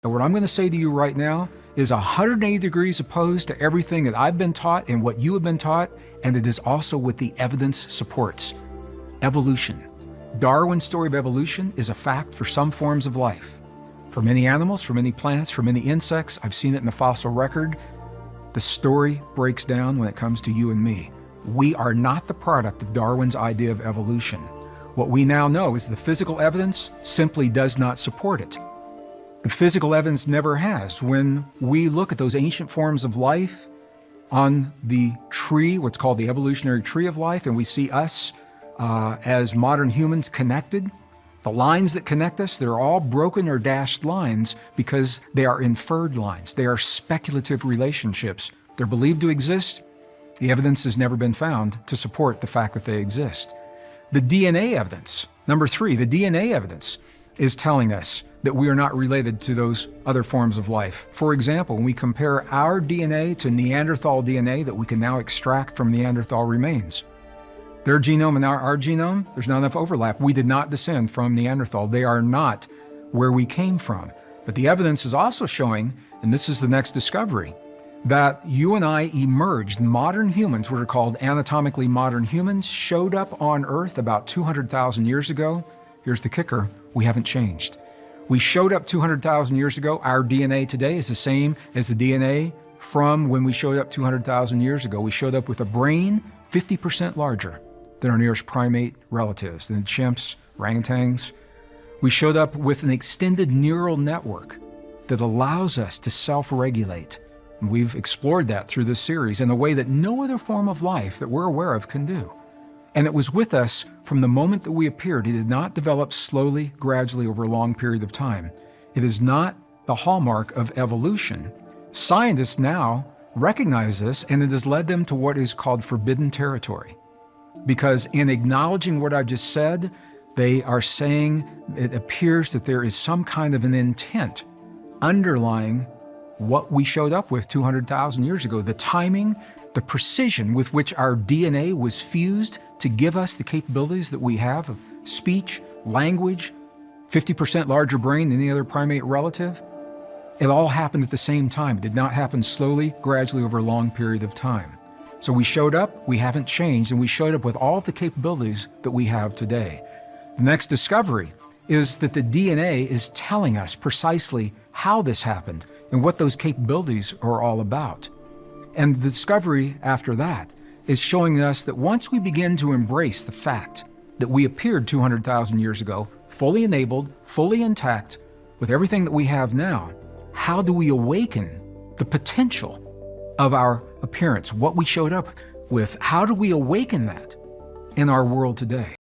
And what I'm going to say to you right now is 180 degrees opposed to everything that I've been taught and what you have been taught, and it is also what the evidence supports. Evolution. Darwin's story of evolution is a fact for some forms of life. For many animals, for many plants, for many insects, I've seen it in the fossil record, the story breaks down when it comes to you and me. We are not the product of Darwin's idea of evolution. What we now know is the physical evidence simply does not support it. The physical evidence never has. When we look at those ancient forms of life on the tree, what's called the evolutionary tree of life, and we see us as modern humans connected, the lines that connect us, they're all broken or dashed lines because they are inferred lines. They are speculative relationships. They're believed to exist. The evidence has never been found to support the fact that they exist. The DNA evidence, number 3, the DNA evidence is telling us that we are not related to those other forms of life. For example, when we compare our DNA to Neanderthal DNA that we can now extract from Neanderthal remains, their genome and our genome, there's not enough overlap. We did not descend from Neanderthal. They are not where we came from. But the evidence is also showing, and this is the next discovery, that you and I emerged, modern humans, what are called anatomically modern humans, showed up on Earth about 200,000 years ago. Here's the kicker, we haven't changed. We showed up 200,000 years ago. Our DNA today is the same as the DNA from when we showed up 200,000 years ago. We showed up with a brain 50% larger than our nearest primate relatives, than the chimps, orangutans. We showed up with an extended neural network that allows us to self-regulate. And we've explored that through this series in a way that no other form of life that we're aware of can do. And it was with us from the moment that we appeared. It did not develop slowly, gradually over a long period of time. It is not the hallmark of evolution. Scientists now recognize this, and it has led them to what is called forbidden territory. Because in acknowledging what I've just said, they are saying it appears that there is some kind of an intent underlying what we showed up with 200,000 years ago. The timing, the precision with which our DNA was fused to give us the capabilities that we have of speech, language, 50% larger brain than any other primate relative, it all happened at the same time. It did not happen slowly, gradually over a long period of time. So we showed up, we haven't changed, and we showed up with all of the capabilities that we have today. The next discovery is that the DNA is telling us precisely how this happened and what those capabilities are all about. And the discovery after that is showing us that once we begin to embrace the fact that we appeared 200,000 years ago, fully enabled, fully intact, with everything that we have now, how do we awaken the potential of our appearance, what we showed up with? How do we awaken that in our world today?